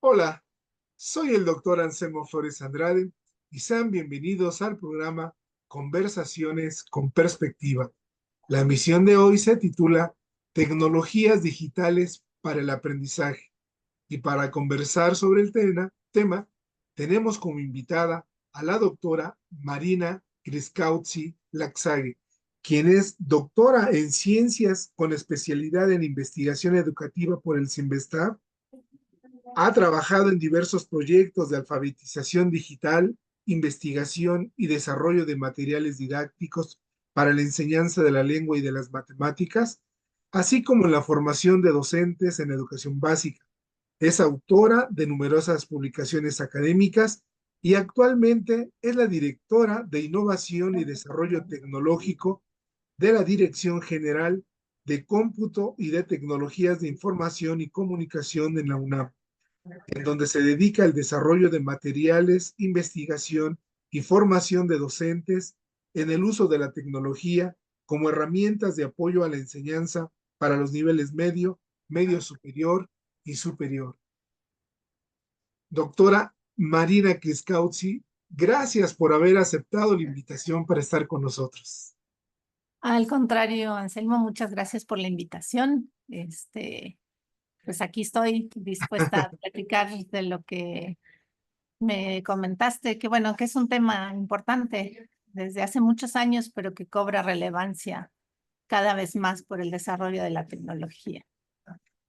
Hola, soy el doctor Anselmo Flores Andrade y sean bienvenidos al programa Conversaciones con Perspectiva. La emisión de hoy se titula Tecnologías digitales para el aprendizaje y para conversar sobre el tema tenemos como invitada a la doctora Marina Criscautzi Laxague, quien es doctora en ciencias con especialidad en investigación educativa por el CINVESTAB. Ha trabajado en diversos proyectos de alfabetización digital, investigación y desarrollo de materiales didácticos para la enseñanza de la lengua y de las matemáticas, así como en la formación de docentes en educación básica. Es autora de numerosas publicaciones académicas y actualmente es la directora de Innovación y Desarrollo Tecnológico de la Dirección General de Cómputo y de Tecnologías de Información y Comunicación en la UNAM, en donde se dedica al desarrollo de materiales, investigación y formación de docentes en el uso de la tecnología como herramientas de apoyo a la enseñanza para los niveles medio, medio superior y superior. Doctora Marina Criscautzi, gracias por haber aceptado la invitación para estar con nosotros. Al contrario, Anselmo, muchas gracias por la invitación. Pues aquí estoy dispuesta a platicar de lo que me comentaste, que bueno, que es un tema importante desde hace muchos años, pero que cobra relevancia cada vez más por el desarrollo de la tecnología.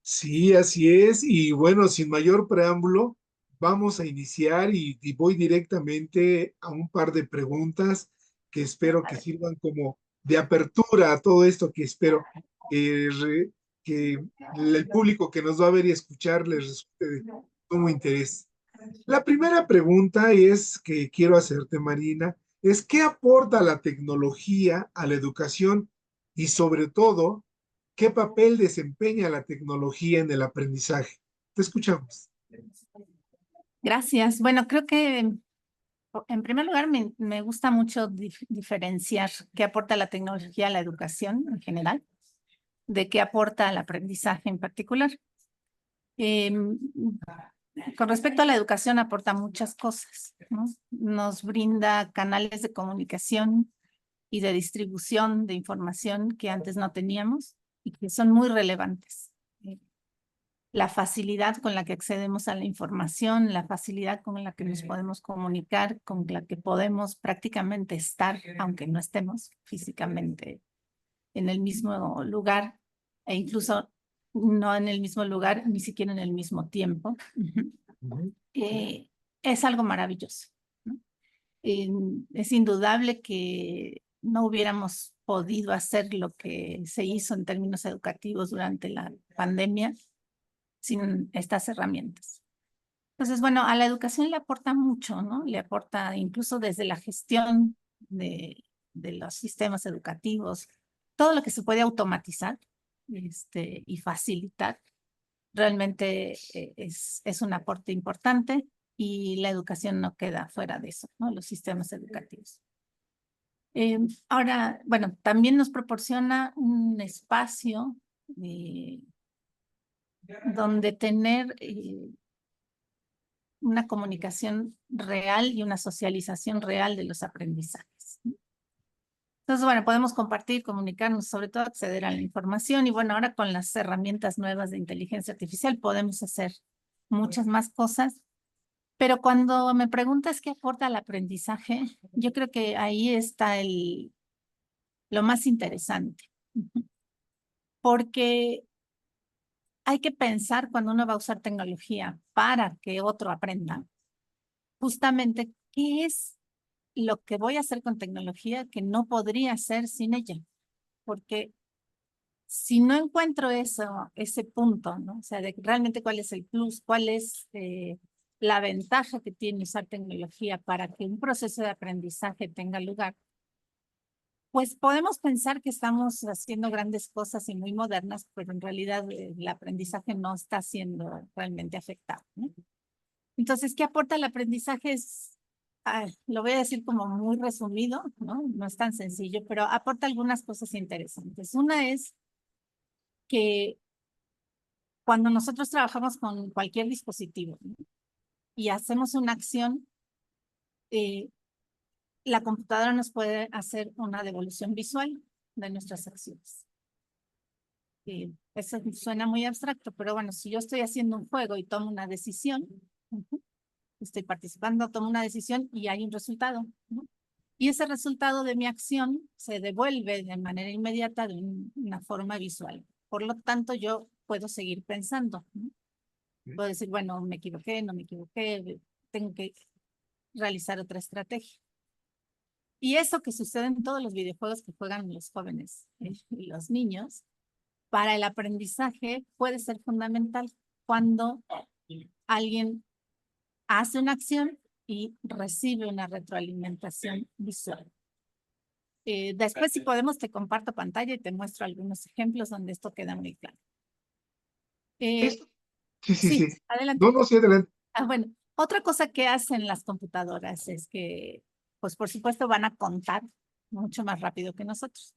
Sí, así es. Y bueno, sin mayor preámbulo, vamos a iniciar y voy directamente a un par de preguntas que espero que sirvan como de apertura a todo esto que espero que el público que nos va a ver y escuchar les resulte de sumo interés. La primera pregunta es que quiero hacerte, Marina, es ¿qué aporta la tecnología a la educación y sobre todo, qué papel desempeña la tecnología en el aprendizaje? Te escuchamos. Gracias. Bueno, creo que en primer lugar me gusta mucho diferenciar qué aporta la tecnología a la educación en general, de qué aporta al aprendizaje en particular. Em, con respecto a la educación, aporta muchas cosas, ¿no? Nos brinda canales de comunicación y de distribución de información que antes no teníamos y que son muy relevantes. La facilidad con la que accedemos a la información, la facilidad con la que nos podemos comunicar, con la que podemos prácticamente estar, aunque no estemos físicamente en el mismo lugar, e incluso no en el mismo lugar, ni siquiera en el mismo tiempo. eh, es algo maravilloso, ¿no? Es indudable que no hubiéramos podido hacer lo que se hizo en términos educativos durante la pandemia sin estas herramientas. Entonces, bueno, a la educación le aporta mucho, ¿no? Le aporta incluso desde la gestión de los sistemas educativos, todo lo que se puede automatizar y facilitar, realmente es un aporte importante y la educación no queda fuera de eso, ¿no? Los sistemas educativos. Ahora, bueno, también nos proporciona un espacio donde tener una comunicación real y una socialización real de los aprendizajes. Entonces, bueno, podemos compartir, comunicarnos, sobre todo acceder a la información y bueno, ahora con las herramientas nuevas de inteligencia artificial podemos hacer muchas más cosas, pero cuando me preguntas qué aporta al aprendizaje, yo creo que ahí está lo más interesante, porque hay que pensar cuando uno va a usar tecnología para que otro aprenda, justamente qué es lo que voy a hacer con tecnología que no podría hacer sin ella, porque si no encuentro ese punto, ¿no? O sea, de realmente cuál es el plus, cuál es la ventaja que tiene usar tecnología para que un proceso de aprendizaje tenga lugar, pues podemos pensar que estamos haciendo grandes cosas y muy modernas, pero en realidad el aprendizaje no está siendo realmente afectado, ¿no? Entonces, ¿qué aporta el aprendizaje? Lo voy a decir como muy resumido, ¿no? No es tan sencillo, pero aporta algunas cosas interesantes. Una es que cuando nosotros trabajamos con cualquier dispositivo, ¿no? Y hacemos una acción, la computadora nos puede hacer una devolución visual de nuestras acciones. Eso suena muy abstracto, pero bueno, si yo estoy haciendo un juego y tomo una decisión, estoy participando, tomo una decisión y hay un resultado, ¿no? Y ese resultado de mi acción se devuelve de manera inmediata de una forma visual. Por lo tanto, yo puedo seguir pensando, ¿no? Puedo decir, bueno, me equivoqué, no me equivoqué, tengo que realizar otra estrategia. Y eso que sucede en todos los videojuegos que juegan los jóvenes y los niños, para el aprendizaje puede ser fundamental cuando alguien hace una acción y recibe una retroalimentación visual. Después, si podemos, te comparto pantalla y te muestro algunos ejemplos donde esto queda muy claro. Sí, sí, Sí, sí. adelante. No, no, sí, adelante. Bueno, otra cosa que hacen las computadoras es que, pues por supuesto, van a contar mucho más rápido que nosotros.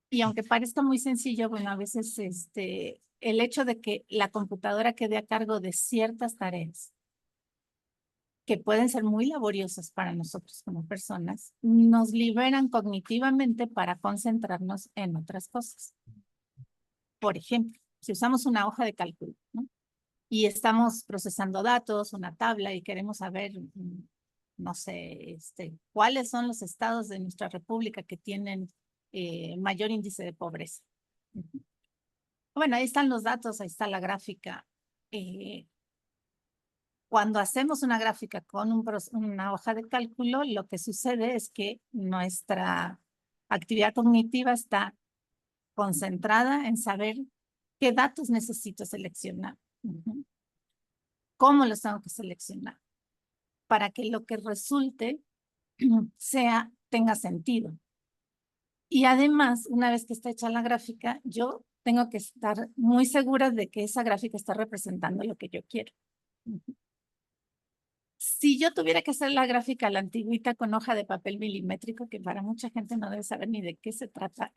Y aunque parezca muy sencillo, bueno, a veces el hecho de que la computadora quede a cargo de ciertas tareas que pueden ser muy laboriosas para nosotros como personas, nos liberan cognitivamente para concentrarnos en otras cosas. Por ejemplo, si usamos una hoja de cálculo, ¿no? Y estamos procesando datos, una tabla, y queremos saber, no sé, cuáles son los estados de nuestra república que tienen mayor índice de pobreza. Bueno, ahí están los datos, ahí está la gráfica. Cuando hacemos una gráfica con una hoja de cálculo, lo que sucede es que nuestra actividad cognitiva está concentrada en saber qué datos necesito seleccionar. ¿Cómo los tengo que seleccionar? Para que lo que resulte tenga sentido. Y además, una vez que está hecha la gráfica, yo tengo que estar muy segura de que esa gráfica está representando lo que yo quiero. Si yo tuviera que hacer la gráfica a la antigüita con hoja de papel milimétrico, que para mucha gente no debe saber ni de qué se trata,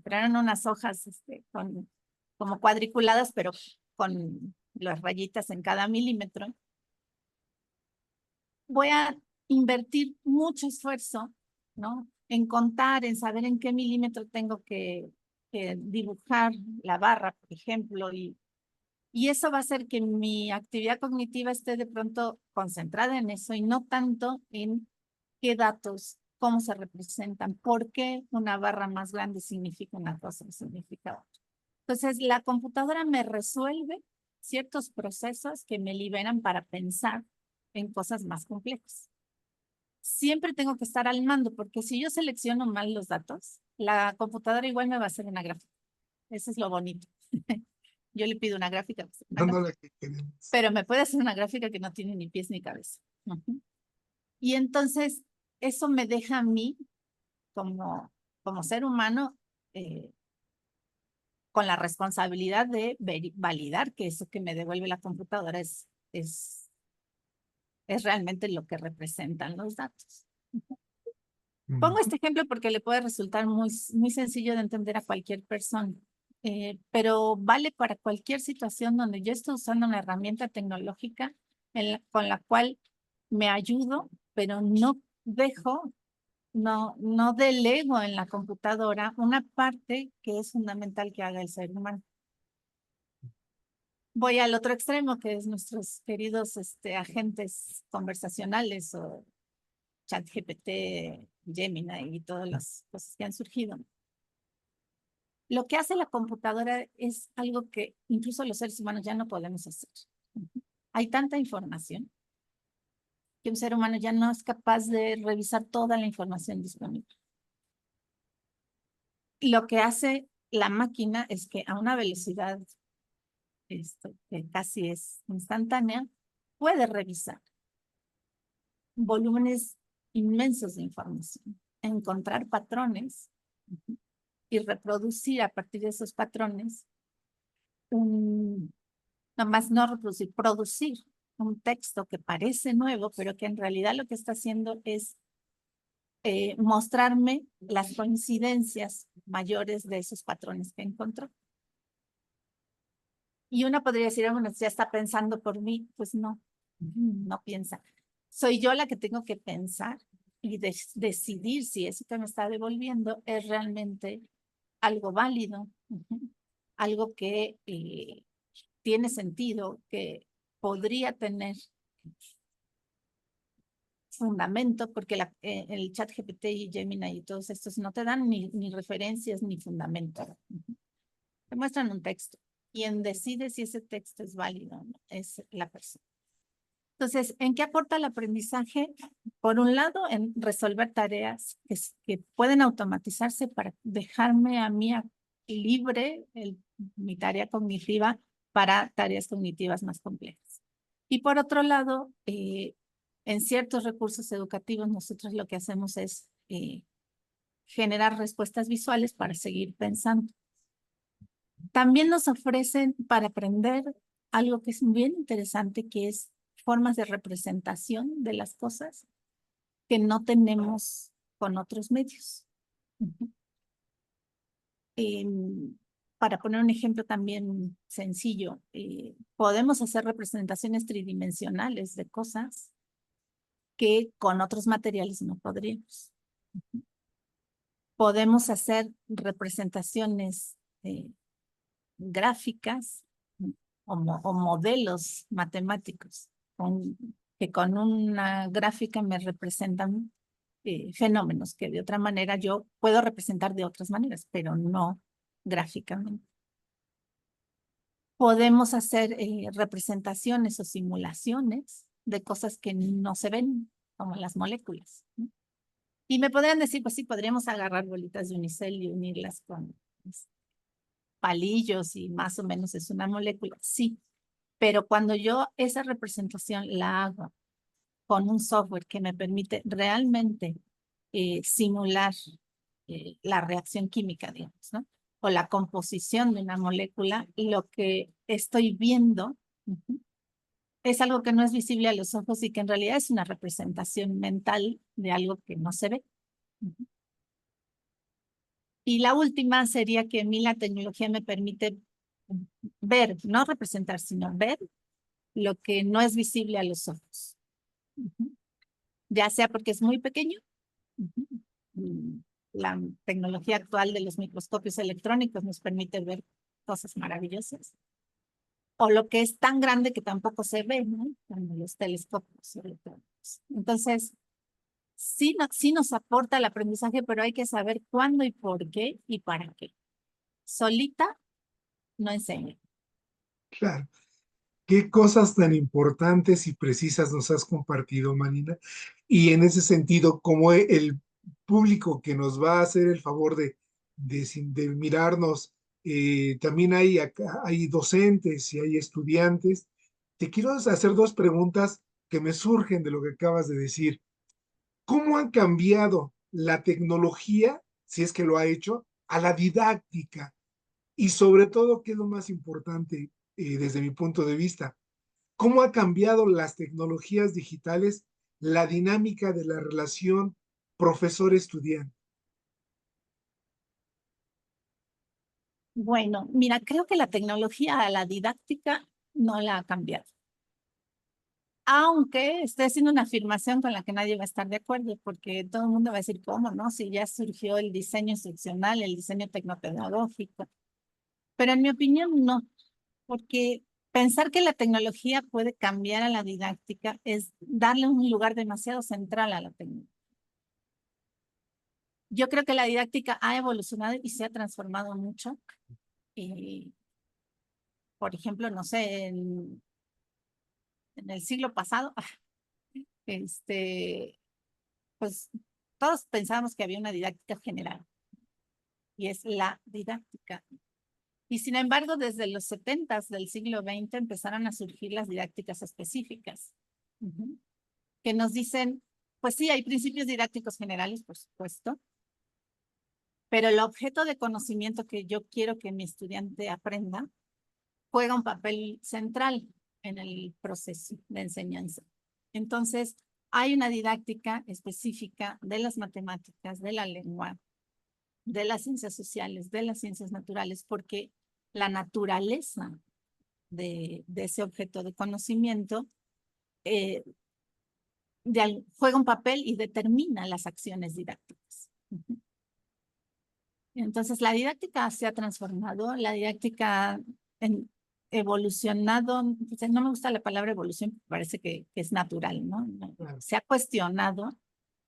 pero eran unas hojas como cuadriculadas, pero con las rayitas en cada milímetro, voy a invertir mucho esfuerzo, ¿no? En contar, en saber en qué milímetro tengo que dibujar la barra, por ejemplo, y eso va a hacer que mi actividad cognitiva esté de pronto concentrada en eso y no tanto en qué datos, cómo se representan, por qué una barra más grande significa una cosa y significa otra. Entonces, la computadora me resuelve ciertos procesos que me liberan para pensar en cosas más complejas. Siempre tengo que estar al mando, porque si yo selecciono mal los datos, la computadora igual me va a hacer una gráfica. Eso es lo bonito. Yo le pido una gráfica, No, no la que queremos. pero me puede hacer una gráfica que no tiene ni pies ni cabeza. Y entonces, eso me deja a mí, como ser humano, con la responsabilidad de validar que eso que me devuelve la computadora es realmente lo que representan los datos. Pongo este ejemplo porque le puede resultar muy, muy sencillo de entender a cualquier persona, pero vale para cualquier situación donde yo estoy usando una herramienta tecnológica con la cual me ayudo, pero no delego en la computadora una parte que es fundamental que haga el ser humano. Voy al otro extremo, que es nuestros queridos agentes conversacionales o ChatGPT, Gemini y todas las cosas que han surgido. Lo que hace la computadora es algo que incluso los seres humanos ya no podemos hacer. Hay tanta información que un ser humano ya no es capaz de revisar toda la información disponible. Lo que hace la máquina es que a una velocidad que casi es instantánea, puede revisar volúmenes inmensos de información, encontrar patrones y reproducir a partir de esos patrones, no reproducir, producir un texto que parece nuevo, pero que en realidad lo que está haciendo es mostrarme las coincidencias mayores de esos patrones que encontró. Y uno podría decir, bueno, ya está pensando por mí. Pues no, no piensa. Soy yo la que tengo que pensar y decidir si eso que me está devolviendo es realmente algo válido, algo que tiene sentido, que podría tener fundamento, porque el chat GPT y Gemini y todos estos no te dan ni referencias ni fundamento. Te muestran un texto. Quien decide si ese texto es válido o no es la persona. Entonces, ¿en qué aporta el aprendizaje? Por un lado, en resolver tareas que pueden automatizarse para dejarme a mí libre mi tarea cognitiva para tareas cognitivas más complejas. Y por otro lado, en ciertos recursos educativos, nosotros lo que hacemos es generar respuestas visuales para seguir pensando. También nos ofrecen para aprender algo que es bien interesante, que es formas de representación de las cosas que no tenemos con otros medios. Para poner un ejemplo también sencillo, podemos hacer representaciones tridimensionales de cosas que con otros materiales no podríamos. Podemos hacer representaciones gráficas o modelos matemáticos que con una gráfica me representan fenómenos que de otra manera yo puedo representar de otras maneras, pero no gráficamente. Podemos hacer representaciones o simulaciones de cosas que no se ven, como las moléculas. Y me podrían decir, pues sí, podríamos agarrar bolitas de unicel y unirlas con palillos y más o menos es una molécula. Sí, pero cuando yo esa representación la hago con un software que me permite realmente simular la reacción química, digamos, ¿no? O la composición de una molécula, lo que estoy viendo es algo que no es visible a los ojos y que en realidad es una representación mental de algo que no se ve. Y la última sería que a mí la tecnología me permite ver, no representar, sino ver lo que no es visible a los ojos. Ya sea porque es muy pequeño, la tecnología actual de los microscopios electrónicos nos permite ver cosas maravillosas, o lo que es tan grande que tampoco se ve, ¿no? Como los telescopios electrónicos. Entonces, sí nos aporta el aprendizaje, pero hay que saber cuándo y por qué y para qué. Solita no enseña. Claro. Qué cosas tan importantes y precisas nos has compartido, Marina. Y en ese sentido, como el público que nos va a hacer el favor de mirarnos, también hay docentes y hay estudiantes. Te quiero hacer dos preguntas que me surgen de lo que acabas de decir. ¿Cómo han cambiado la tecnología, si es que lo ha hecho, a la didáctica? Y sobre todo, ¿qué es lo más importante desde mi punto de vista? ¿Cómo ha cambiado las tecnologías digitales la dinámica de la relación profesor-estudiante? Bueno, mira, creo que la tecnología a la didáctica no la ha cambiado. Aunque estoy haciendo una afirmación con la que nadie va a estar de acuerdo, porque todo el mundo va a decir, ¿cómo no? Si ya surgió el diseño instruccional, el diseño tecnopedagógico. Pero en mi opinión, no, porque pensar que la tecnología puede cambiar a la didáctica es darle un lugar demasiado central a la tecnología. Yo creo que la didáctica ha evolucionado y se ha transformado mucho. Por ejemplo, no sé, en el siglo pasado, pues todos pensábamos que había una didáctica general y es la didáctica. Y sin embargo, desde los 70s del siglo XX empezaron a surgir las didácticas específicas, que nos dicen, pues sí, hay principios didácticos generales, por supuesto, pero el objeto de conocimiento que yo quiero que mi estudiante aprenda juega un papel central en el proceso de enseñanza. Entonces, hay una didáctica específica de las matemáticas, de la lengua, de las ciencias sociales, de las ciencias naturales, porque la naturaleza de ese objeto de conocimiento, juega un papel y determina las acciones didácticas. Entonces, la didáctica se ha transformado, la didáctica evolucionado, no me gusta la palabra evolución, parece que es natural, ¿no? Claro. Se ha cuestionado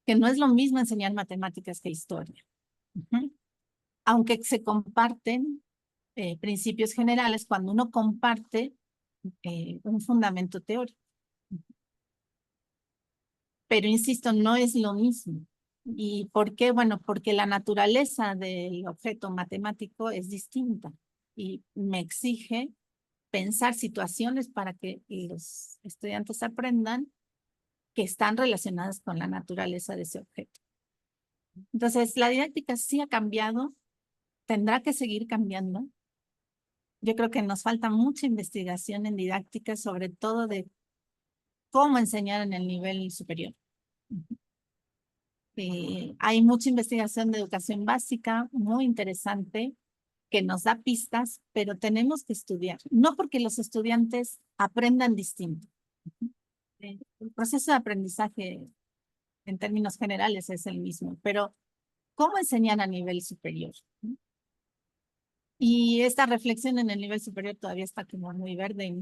que no es lo mismo enseñar matemáticas que historia. Aunque se comparten principios generales cuando uno comparte un fundamento teórico. Pero insisto, no es lo mismo. ¿Y por qué? Bueno, porque la naturaleza del objeto matemático es distinta y me exige pensar situaciones para que los estudiantes aprendan que están relacionadas con la naturaleza de ese objeto. Entonces, la didáctica sí ha cambiado, tendrá que seguir cambiando. Yo creo que nos falta mucha investigación en didáctica, sobre todo de cómo enseñar en el nivel superior. Hay mucha investigación de educación básica, muy interesante, que nos da pistas, pero tenemos que estudiar. No porque los estudiantes aprendan distinto. El proceso de aprendizaje en términos generales es el mismo, pero ¿cómo enseñar a nivel superior? Y esta reflexión en el nivel superior todavía está como muy verde y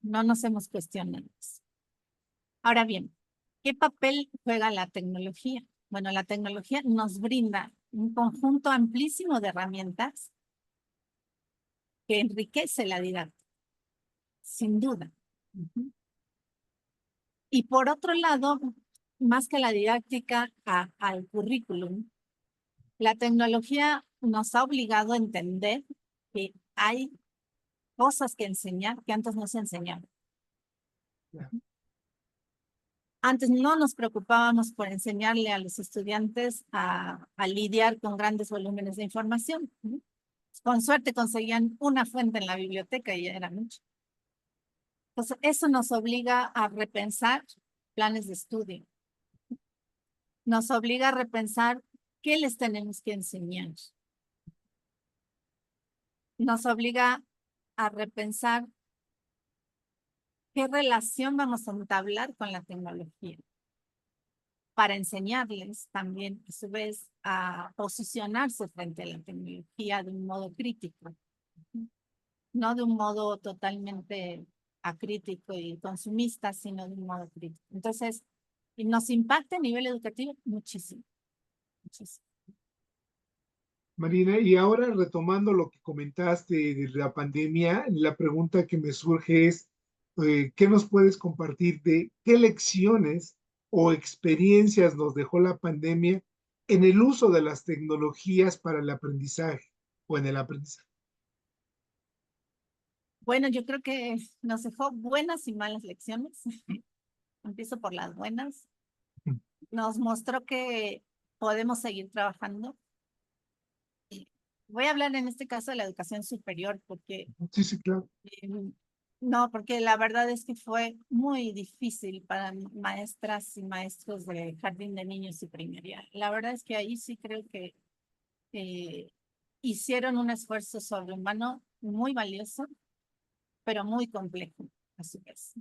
no nos hemos cuestionado eso. Ahora bien, ¿qué papel juega la tecnología? Bueno, la tecnología nos brinda un conjunto amplísimo de herramientas que enriquece la didáctica, sin duda. Y por otro lado, más que la didáctica al currículum, la tecnología nos ha obligado a entender que hay cosas que enseñar que antes no se enseñaban. Claro. Antes no nos preocupábamos por enseñarle a los estudiantes a lidiar con grandes volúmenes de información. Con suerte conseguían una fuente en la biblioteca y ya era mucho. Entonces, eso nos obliga a repensar planes de estudio. Nos obliga a repensar qué les tenemos que enseñar. Nos obliga a repensar qué relación vamos a entablar con la tecnología para enseñarles también, a su vez, a posicionarse frente a la tecnología de un modo crítico, no de un modo totalmente acrítico y consumista, sino de un modo crítico. Entonces, y nos impacta a nivel educativo muchísimo, muchísimo. Marina, y ahora retomando lo que comentaste de la pandemia, la pregunta que me surge es, ¿qué nos puedes compartir de qué lecciones o experiencias nos dejó la pandemia en el uso de las tecnologías para el aprendizaje o en el aprendizaje? Bueno, yo creo que nos dejó buenas y malas lecciones. Empiezo por las buenas. Nos mostró que podemos seguir trabajando. Voy a hablar en este caso de la educación superior, porque Sí, sí, claro. no, porque la verdad es que fue muy difícil para maestras y maestros de jardín de niños y primaria. La verdad es que ahí sí creo que hicieron un esfuerzo sobrehumano muy valioso, pero muy complejo a su vez.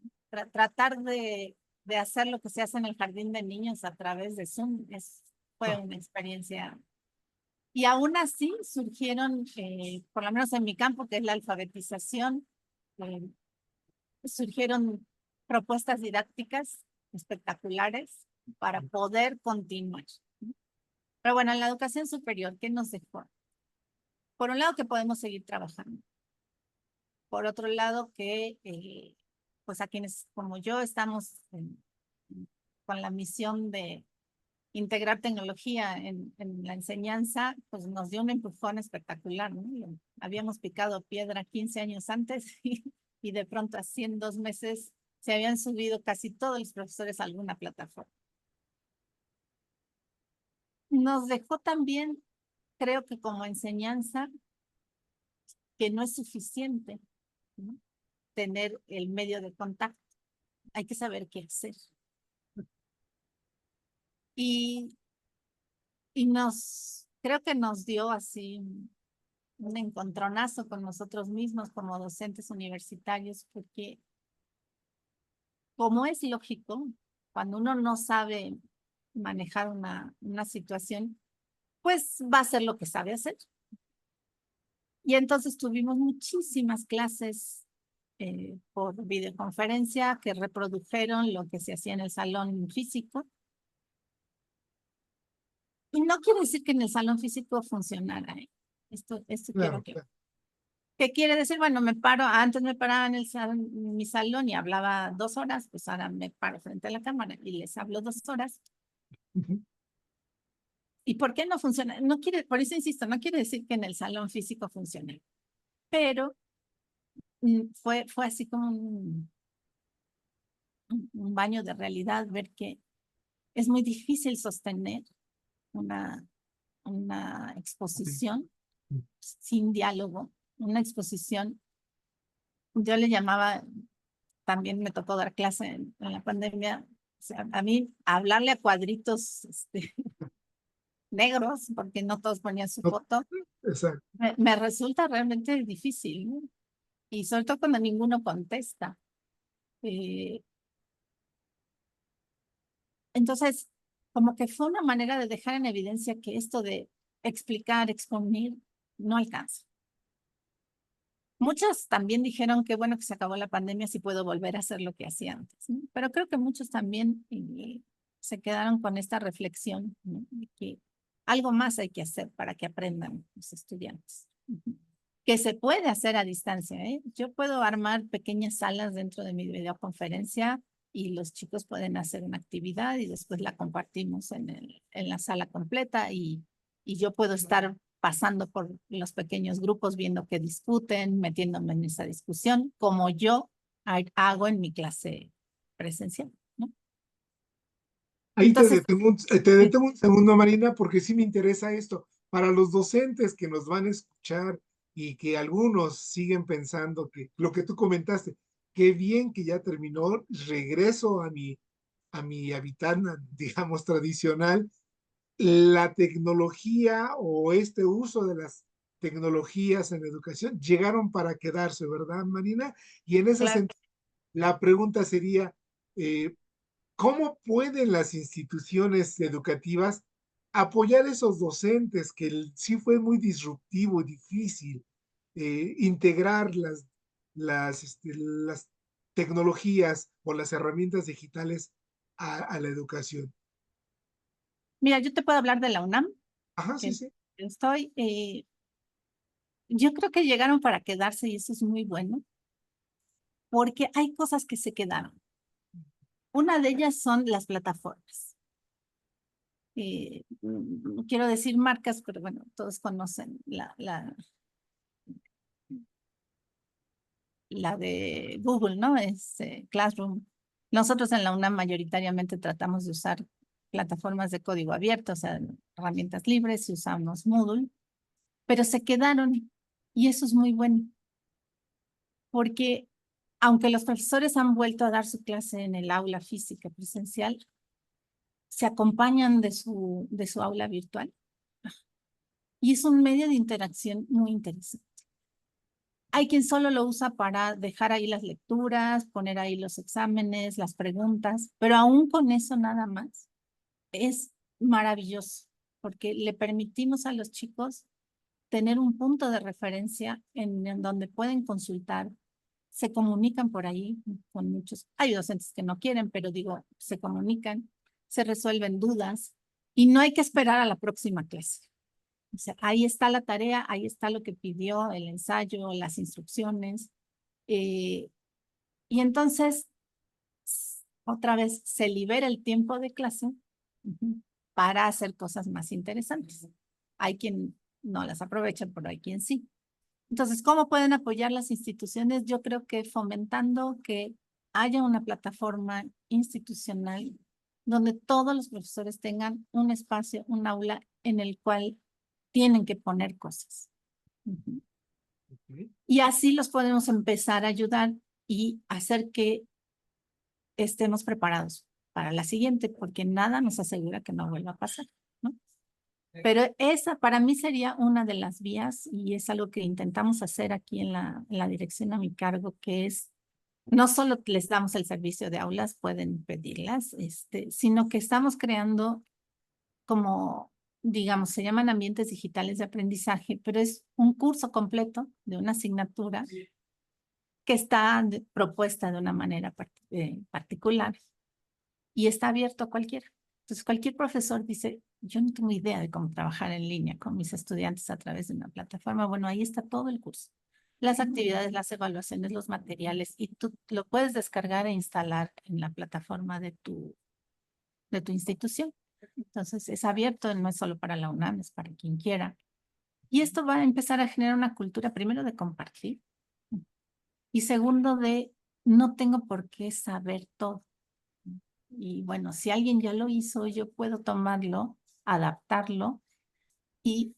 Tratar de hacer lo que se hace en el jardín de niños a través de Zoom fue una experiencia. Y aún así surgieron, por lo menos en mi campo, que es la alfabetización, eh, surgieron propuestas didácticas espectaculares para poder continuar. Pero bueno, en la educación superior, ¿qué nos dejó? Por un lado, que podemos seguir trabajando. Por otro lado, que pues a quienes como yo estamos con la misión de integrar tecnología en la enseñanza, pues nos dio un empujón espectacular, ¿no? Habíamos picado piedra 15 años antes y de pronto así en 2 meses se habían subido casi todos los profesores a alguna plataforma. Nos dejó también, creo que como enseñanza, que no es suficiente, ¿no? Tener el medio de contacto. Hay que saber qué hacer. Y creo que nos dio así un encontronazo con nosotros mismos como docentes universitarios, porque como es lógico, cuando uno no sabe manejar una situación, pues va a hacer lo que sabe hacer. Y entonces tuvimos muchísimas clases por videoconferencia que reprodujeron lo que se hacía en el salón físico. Y no quiere decir que en el salón físico funcionara. Esto quiero Claro, que... claro. ¿Qué quiere decir? Bueno, me paro, antes me paraba en mi salón y hablaba 2 horas, pues ahora me paro frente a la cámara y les hablo 2 horas. Ujú. ¿Y por qué no funciona? No quiere, por eso insisto, no quiere decir que en el salón físico funcione, pero fue así como un baño de realidad ver que es muy difícil sostener una, una Sí. exposición sin diálogo, una exposición. Yo le llamaba, también me tocó dar clase en la pandemia, o sea, a mí hablarle a cuadritos negros, porque no todos ponían su No, foto, exacto. me resulta realmente difícil, ¿no? Y sobre todo cuando ninguno contesta. Eh, entonces, como que fue una manera de dejar en evidencia que esto de explicar, exponer, no alcanza. Muchos también dijeron que bueno que se acabó la pandemia, si puedo volver a hacer lo que hacía antes, ¿no? Pero creo que muchos también se quedaron con esta reflexión, ¿no? De que algo más hay que hacer para que aprendan los estudiantes. Ujú. Que se puede hacer a distancia, ¿eh? Yo puedo armar pequeñas salas dentro de mi videoconferencia y los chicos pueden hacer una actividad y después la compartimos en la sala completa y yo puedo estar pasando por los pequeños grupos, viendo que discuten, metiéndome en esa discusión, como yo hago en mi clase presencial, ¿no? Ahí Entonces, te sí, detengo un segundo, Marina, porque sí me interesa esto. Para los docentes que nos van a escuchar y que algunos siguen pensando que lo que tú comentaste, qué bien que ya terminó, regreso a mi hábitat, digamos, tradicional, la tecnología o este uso de las tecnologías en educación llegaron para quedarse, ¿verdad, Marina? Y en ese claro. sentido, la pregunta sería, eh, ¿cómo pueden las instituciones educativas apoyar a esos docentes que sí fue muy disruptivo y difícil integrar las tecnologías o las herramientas digitales a la educación? Mira, yo te puedo hablar de la UNAM, Ajá, sí, que sí. estoy, yo creo que llegaron para quedarse y eso es muy bueno, porque hay cosas que se quedaron. Una de ellas son las plataformas. No quiero decir marcas, pero bueno, todos conocen la de Google, ¿no? Es Classroom. Nosotros en la UNAM mayoritariamente tratamos de usar plataformas de código abierto, o sea, herramientas libres, y usamos Moodle, pero se quedaron y eso es muy bueno, porque aunque los profesores han vuelto a dar su clase en el aula física presencial, se acompañan de su aula virtual y es un medio de interacción muy interesante. Hay quien solo lo usa para dejar ahí las lecturas, poner ahí los exámenes, las preguntas, pero aún con eso nada más es maravilloso porque le permitimos a los chicos tener un punto de referencia en donde pueden consultar, se comunican por ahí con muchos. Hay docentes que no quieren, pero digo, se comunican, se resuelven dudas y no hay que esperar a la próxima clase. O sea, ahí está la tarea, ahí está lo que pidió, el ensayo, las instrucciones. eh, y entonces, otra vez, se libera el tiempo de clase ujú, para hacer cosas más interesantes. Hay quien no las aprovecha, pero hay quien sí. Entonces, ¿cómo pueden apoyar las instituciones? Yo creo que fomentando que haya una plataforma institucional donde todos los profesores tengan un espacio, un aula en el cual tienen que poner cosas. Ujú. Ok. Y así los podemos empezar a ayudar y hacer que estemos preparados para la siguiente, porque nada nos asegura que no vuelva a pasar, ¿no? Pero esa para mí sería una de las vías y es algo que intentamos hacer aquí en la dirección a mi cargo, que es no solo les damos el servicio de aulas, pueden pedirlas, sino que estamos creando como, digamos, se llaman ambientes digitales de aprendizaje, pero es un curso completo de una asignatura que está propuesta de una manera particular y está abierto a cualquiera. Entonces, cualquier profesor dice, yo no tengo idea de cómo trabajar en línea con mis estudiantes a través de una plataforma. Bueno, ahí está todo el curso. Las actividades, las evaluaciones, los materiales, y tú lo puedes descargar e instalar en la plataforma de tu institución. Entonces, es abierto, no es solo para la UNAM, es para quien quiera. Y esto va a empezar a generar una cultura, primero, de compartir, y segundo, de no tengo por qué saber todo. Y bueno, si alguien ya lo hizo, yo puedo tomarlo, adaptarlo y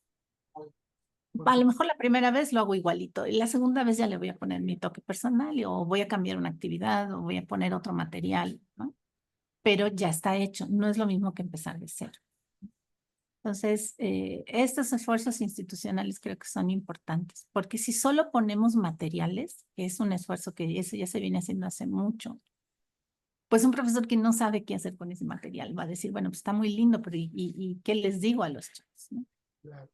a lo mejor la primera vez lo hago igualito y la segunda vez ya le voy a poner mi toque personal o voy a cambiar una actividad o voy a poner otro material, ¿no? Pero ya está hecho, no es lo mismo que empezar de cero. Entonces, estos esfuerzos institucionales creo que son importantes, porque si solo ponemos materiales, que es un esfuerzo que eso ya se viene haciendo hace mucho, pues un profesor que no sabe qué hacer con ese material va a decir, bueno, pues está muy lindo, pero ¿y qué les digo a los chicos, ¿no? Claro.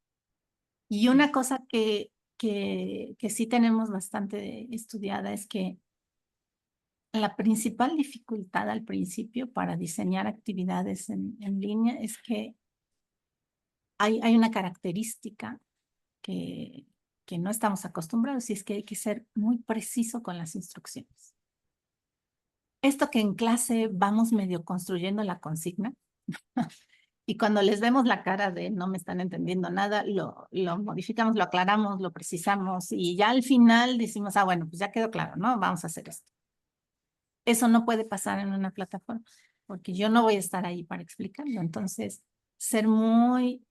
Y una cosa que sí tenemos bastante estudiada es que la principal dificultad al principio para diseñar actividades en línea es que hay una característica que, que no estamos acostumbrados y es que hay que ser muy preciso con las instrucciones. Esto que en clase vamos medio construyendo la consigna y cuando les vemos la cara de no me están entendiendo nada, lo modificamos, lo aclaramos, lo precisamos y ya al final decimos, ah, bueno, pues ya quedó claro, ¿no? Vamos a hacer esto. Eso no puede pasar en una plataforma porque yo no voy a estar ahí para explicarlo. Entonces, ser muy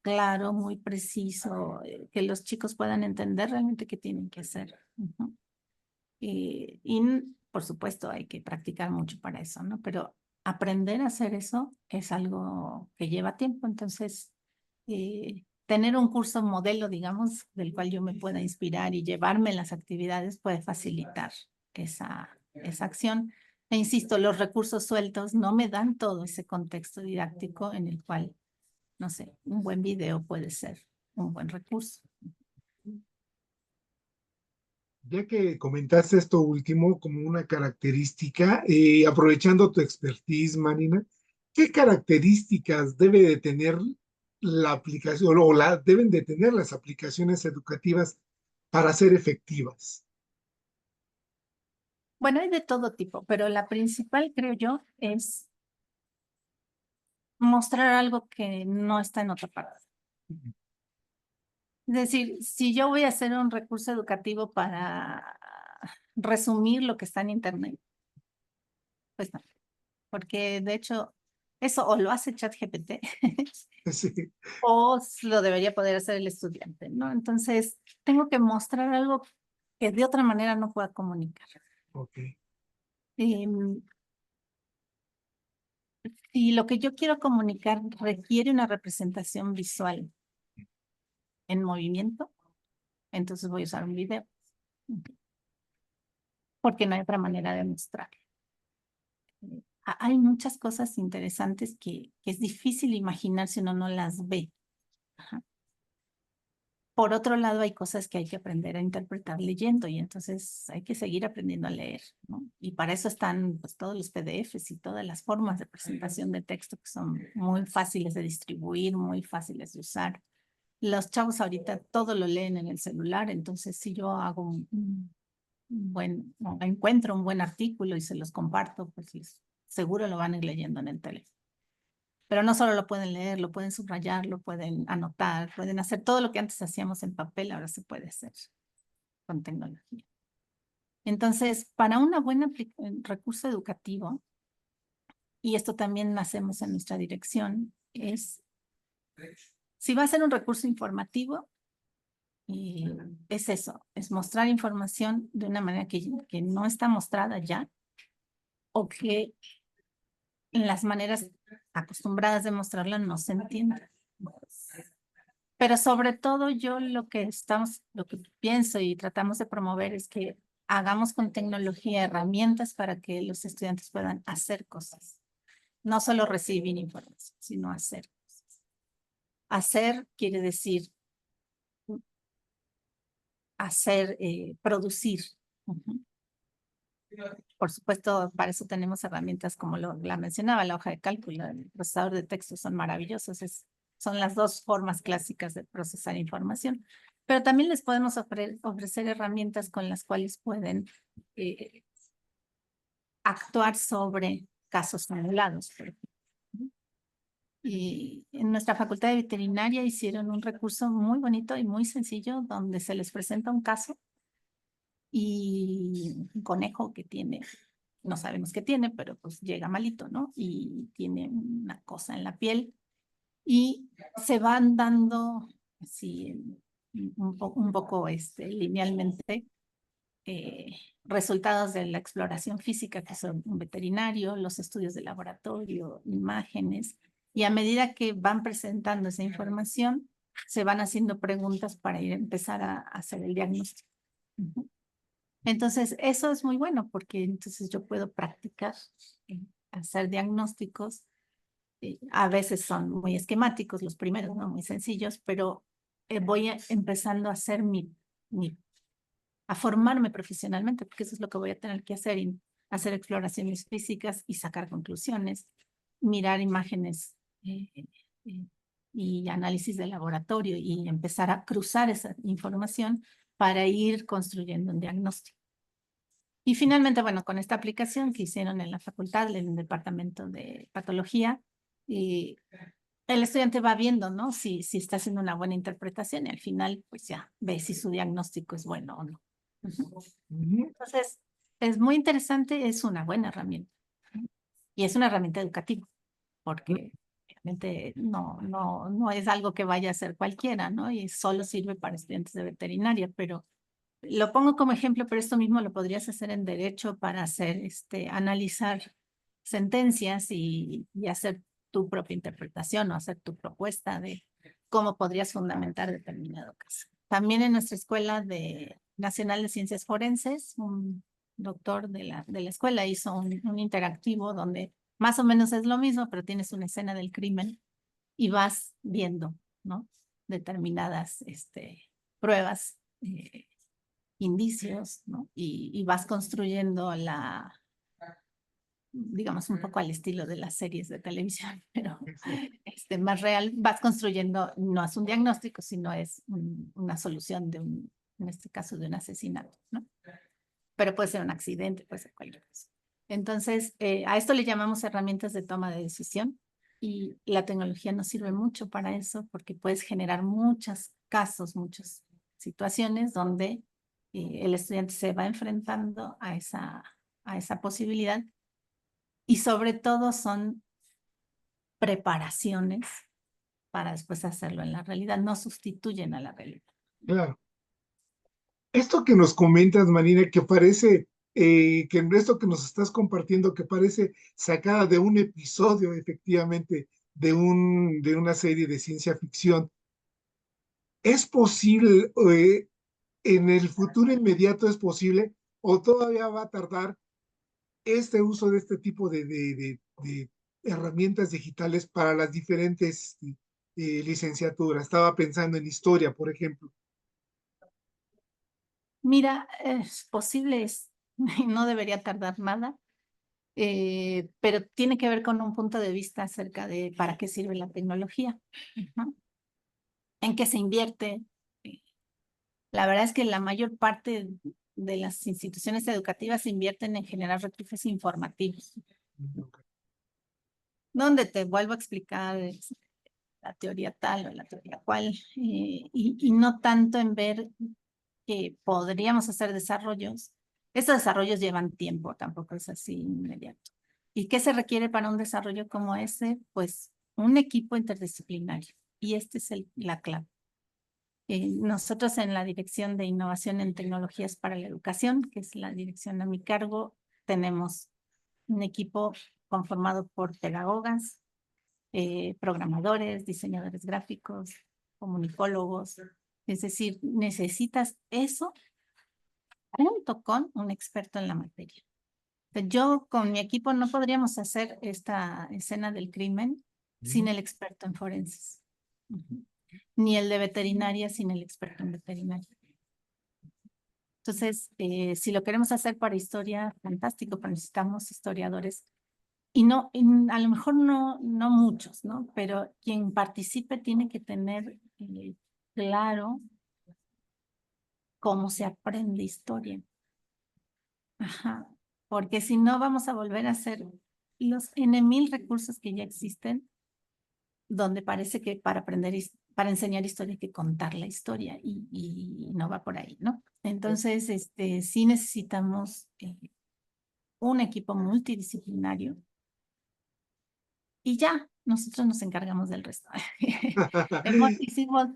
claro, muy preciso, que los chicos puedan entender realmente qué tienen que hacer. Uh-huh. Y por supuesto hay que practicar mucho para eso, ¿no? Pero aprender a hacer eso es algo que lleva tiempo. Entonces, tener un curso modelo, digamos, del cual yo me pueda inspirar y llevarme las actividades puede facilitar esa acción. E insisto, los recursos sueltos no me dan todo ese contexto didáctico en el cual, no sé, un buen video puede ser un buen recurso. Ya que comentaste esto último como una característica, aprovechando tu expertise, Marina, ¿qué características debe de tener la aplicación o deben de tener las aplicaciones educativas para ser efectivas? Bueno, hay de todo tipo, pero la principal, creo yo, es mostrar algo que no está en otra parte. Es decir, si yo voy a hacer un recurso educativo para resumir lo que está en Internet, pues no, porque de hecho eso o lo hace ChatGPT Sí, o lo debería poder hacer el estudiante, ¿no? Entonces, tengo que mostrar algo que de otra manera no pueda comunicar. ok. Em, si lo que yo quiero comunicar requiere una representación visual en movimiento, entonces voy a usar un video, porque no hay otra manera de mostrar. Hay muchas cosas interesantes que es difícil imaginar si uno no las ve. Ajá. Por otro lado, hay cosas que hay que aprender a interpretar leyendo y entonces hay que seguir aprendiendo a leer, ¿no? Y para eso están pues, todos los PDFs y todas las formas de presentación de texto que son muy fáciles de distribuir, muy fáciles de usar. Los chavos ahorita todo lo leen en el celular, entonces si yo hago encuentro un buen artículo y se los comparto, pues seguro lo van a ir leyendo en el teléfono. Pero no solo lo pueden leer, lo pueden subrayar, lo pueden anotar, pueden hacer todo lo que antes hacíamos en papel, ahora se puede hacer con tecnología. Entonces, para un recurso educativo, y esto también hacemos en nuestra dirección, es, si va a ser un recurso informativo, es eso, es mostrar información de una manera que no está mostrada ya, o que en las maneras acostumbradas de mostrarla no se entiende. Pero sobre todo yo lo que pienso y tratamos de promover es que hagamos con tecnología herramientas para que los estudiantes puedan hacer cosas. No solo recibir información, sino hacer cosas. Hacer quiere decir producir. Por supuesto, para eso tenemos herramientas como la mencionaba, la hoja de cálculo, el procesador de texto son maravillosos. Son las dos formas clásicas de procesar información. Pero también les podemos ofrecer herramientas con las cuales pueden actuar sobre casos simulados, por ejemplo. Y en nuestra facultad de veterinaria hicieron un recurso muy bonito y muy sencillo donde se les presenta un caso y un conejo que tiene, no sabemos qué tiene, pero pues llega malito, ¿no? Y tiene una cosa en la piel y se van dando así un poco linealmente resultados de la exploración física que son un veterinario, los estudios de laboratorio, imágenes, y a medida que van presentando esa información, se van haciendo preguntas para empezar a hacer el diagnóstico. Entonces, eso es muy bueno porque entonces yo puedo practicar hacer diagnósticos. A veces son muy esquemáticos, los primeros, ¿no? Muy sencillos, pero voy empezando a hacer a formarme profesionalmente, porque eso es lo que voy a tener que hacer, hacer exploraciones físicas y sacar conclusiones, mirar imágenes y análisis de laboratorio y empezar a cruzar esa información para ir construyendo un diagnóstico. Y finalmente, bueno, con esta aplicación que hicieron en la facultad, en el departamento de patología, y el estudiante va viendo, ¿no? Si está haciendo una buena interpretación y al final, pues ya ve si su diagnóstico es bueno o no. Entonces, es muy interesante, es una buena herramienta. Y es una herramienta educativa, porque obviamente no es algo que vaya a hacer cualquiera, ¿no? Y solo sirve para estudiantes de veterinaria, pero lo pongo como ejemplo, pero esto mismo lo podrías hacer en derecho para analizar sentencias y hacer tu propia interpretación o hacer tu propuesta de cómo podrías fundamentar determinado caso. También en nuestra escuela nacional de ciencias forenses, un doctor de la escuela hizo un interactivo donde más o menos es lo mismo, pero tienes una escena del crimen y vas viendo, ¿no? Determinadas pruebas, indicios, ¿no? Y vas construyendo digamos, un poco al estilo de las series de televisión, pero más real, vas construyendo, no es un diagnóstico, sino es una solución en este caso, de un asesinato, ¿no? Pero puede ser un accidente, puede ser cualquier cosa. Entonces, a esto le llamamos herramientas de toma de decisión y la tecnología nos sirve mucho para eso porque puedes generar muchos casos, muchas situaciones donde el estudiante se va enfrentando a esa posibilidad y sobre todo son preparaciones para después hacerlo en la realidad, no sustituyen a la realidad. Claro. Esto que nos comentas, Marina, que parece, que en esto que nos estás compartiendo, que parece sacada de un episodio, efectivamente, de una serie de ciencia ficción, ¿es posible, en el futuro inmediato es posible, o todavía va a tardar este uso de este tipo de herramientas digitales para las diferentes licenciaturas? Estaba pensando en historia, por ejemplo. Mira, es posible, no debería tardar nada, pero tiene que ver con un punto de vista acerca de para qué sirve la tecnología, ¿no? En qué se invierte. La verdad es que la mayor parte de las instituciones educativas invierten en generar recursos informativos, donde te vuelvo a explicar la teoría tal o la teoría cual, y no tanto en ver que podríamos hacer desarrollos. Estos desarrollos llevan tiempo, tampoco es así inmediato. ¿Y qué se requiere para un desarrollo como ese? Pues un equipo interdisciplinario. Y este es la clave. Nosotros en la Dirección de Innovación en Tecnologías para la Educación, que es la dirección a mi cargo, tenemos un equipo conformado por pedagogas, programadores, diseñadores gráficos, comunicólogos. Es decir, necesitas eso junto con un experto en la materia. Yo con mi equipo no podríamos hacer esta escena del crimen sin el experto en forenses. Ni el de veterinaria sin el experto en veterinaria. Entonces, si lo queremos hacer para historia, fantástico, pero necesitamos historiadores. Y no, a lo mejor no muchos, ¿no? Pero quien participe tiene que tener claro cómo se aprende historia. Ajá. Porque si no, vamos a volver a hacer los N mil recursos que ya existen, donde parece que para aprender, para enseñar historia hay que contar la historia y no va por ahí, ¿no? Entonces, sí necesitamos un equipo multidisciplinario y ya, nosotros nos encargamos del resto.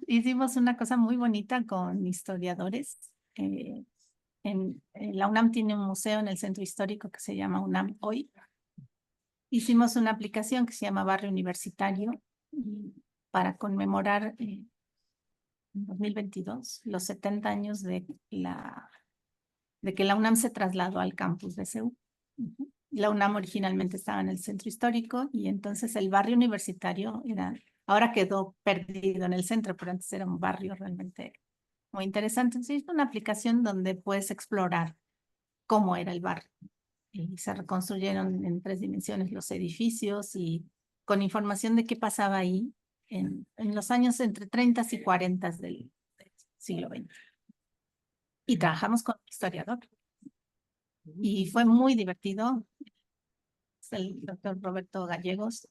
Hicimos una cosa muy bonita con historiadores. La UNAM tiene un museo en el centro histórico que se llama UNAM Hoy. Hicimos una aplicación que se llama Barrio Universitario para conmemorar en 2022 los 70 años de que la UNAM se trasladó al campus de CEU. La UNAM originalmente estaba en el centro histórico y entonces el barrio universitario ahora quedó perdido en el centro, pero antes era un barrio realmente muy interesante. Entonces, es una aplicación donde puedes explorar cómo era el barrio. Y se reconstruyeron en 3 dimensiones los edificios y con información de qué pasaba ahí en los años entre 30 y 40 del siglo XX. Y trabajamos con un historiador. Y fue muy divertido. Es el doctor Roberto Gallegos.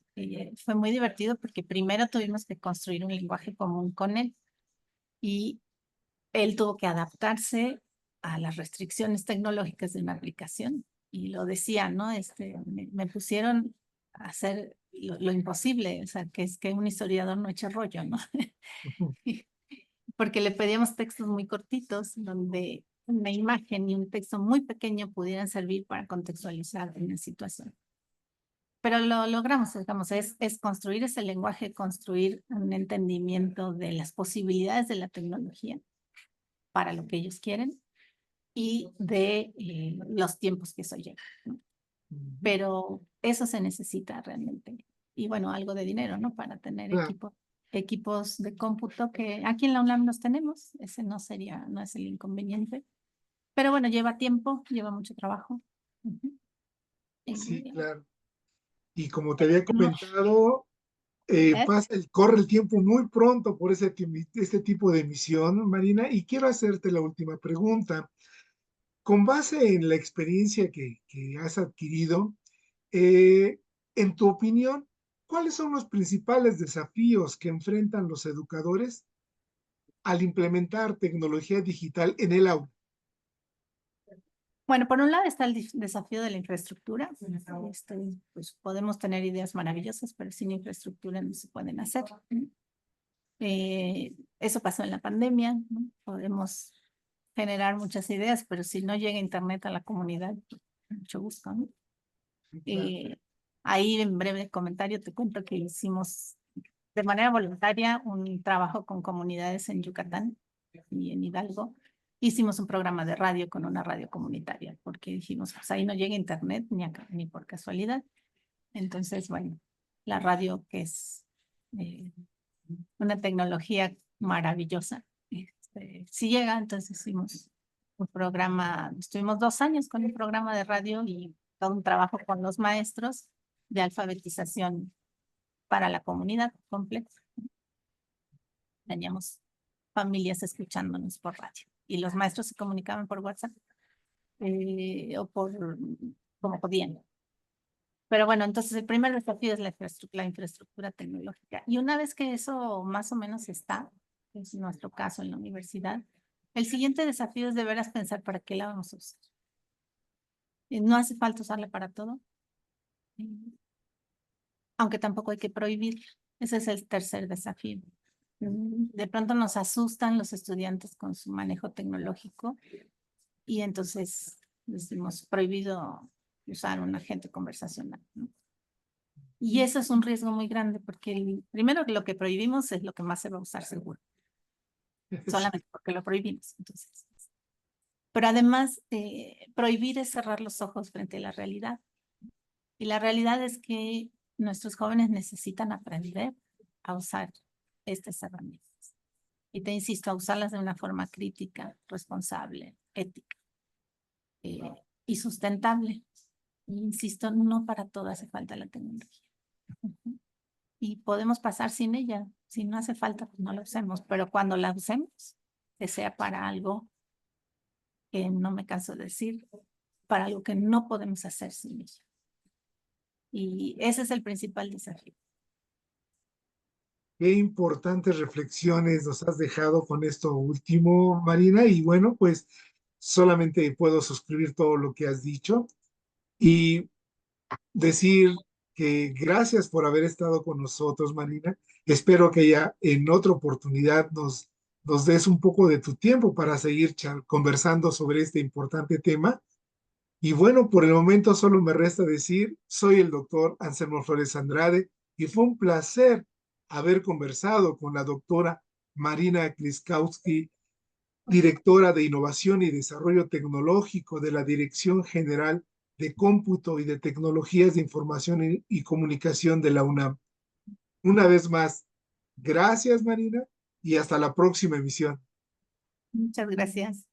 Fue muy divertido porque primero tuvimos que construir un lenguaje común con él. Y él tuvo que adaptarse a las restricciones tecnológicas de una aplicación. Y lo decía, ¿no? Me pusieron a hacer lo imposible, o sea, que es que un historiador no eche rollo, ¿no? Porque le pedíamos textos muy cortitos, donde una imagen y un texto muy pequeño pudieran servir para contextualizar una situación. Pero lo logramos, digamos, es construir ese lenguaje, construir un entendimiento de las posibilidades de la tecnología para lo que ellos quieren y de los tiempos que eso lleva, ¿no? Pero eso se necesita realmente. Y bueno, algo de dinero, ¿no? Para tener equipos de cómputo que aquí en la UNAM los tenemos. Ese no es el inconveniente. Pero bueno, lleva tiempo, lleva mucho trabajo. Sí, claro. Y como te había No, comentado, corre el tiempo muy pronto por este tipo de emisión, Marina, y quiero hacerte la última pregunta. Con base en la experiencia que has adquirido, en tu opinión, ¿cuáles son los principales desafíos que enfrentan los educadores al implementar tecnología digital en el aula? Bueno, por un lado está el desafío de la infraestructura. Pues podemos tener ideas maravillosas, pero sin infraestructura no se pueden hacer. Eso pasó en la pandemia, ¿no? Podemos generar muchas ideas, pero si no llega internet a la comunidad, mucho gusto, ¿no? Ahí en breve comentario te cuento que hicimos de manera voluntaria un trabajo con comunidades en Yucatán y en Hidalgo. Hicimos un programa de radio con una radio comunitaria, porque dijimos, pues ahí no llega internet ni acá, ni por casualidad. Entonces, bueno, la radio, que es una tecnología maravillosa, sí llega. Entonces hicimos un programa, estuvimos 2 años con un programa de radio y todo un trabajo con los maestros de alfabetización para la comunidad completa. Teníamos familias escuchándonos por radio y los maestros se comunicaban por WhatsApp o por como podían. Pero bueno, entonces el primer desafío es la infraestructura tecnológica. Y una vez que eso más o menos está, es nuestro caso en la universidad, el siguiente desafío es de veras pensar para qué la vamos a usar. No hace falta usarla para todo, aunque tampoco hay que prohibir. Ese es el tercer desafío. De pronto nos asustan los estudiantes con su manejo tecnológico y entonces decimos prohibido usar un agente conversacional, ¿no? Y eso es un riesgo muy grande porque primero lo que prohibimos es lo que más se va a usar seguro, solamente porque lo prohibimos. Entonces, pero además, prohibir es cerrar los ojos frente a la realidad. Y la realidad es que nuestros jóvenes necesitan aprender a usar estas herramientas. Y te insisto, a usarlas de una forma crítica, responsable, ética eh, y sustentable. Y insisto, no para todo hace falta la tecnología. Ujú. Y podemos pasar sin ella. Si no hace falta, pues no la usemos. Pero cuando la usemos, que sea para algo que no me canso de decir, para algo que no podemos hacer sin ella. Y ese es el principal desafío. Qué importantes reflexiones nos has dejado con esto último, Marina. Y bueno, pues solamente puedo suscribir todo lo que has dicho y decir que gracias por haber estado con nosotros, Marina. Espero que ya en otra oportunidad nos des un poco de tu tiempo para seguir conversando sobre este importante tema. Y bueno, por el momento solo me resta decir, soy el doctor Anselmo Flores Andrade y fue un placer haber conversado con la doctora Marina Kliskowski, directora de Innovación y Desarrollo Tecnológico de la Dirección General de Cómputo y de Tecnologías de Información y Comunicación de la UNAM. Una vez más, gracias Marina y hasta la próxima emisión. Muchas gracias.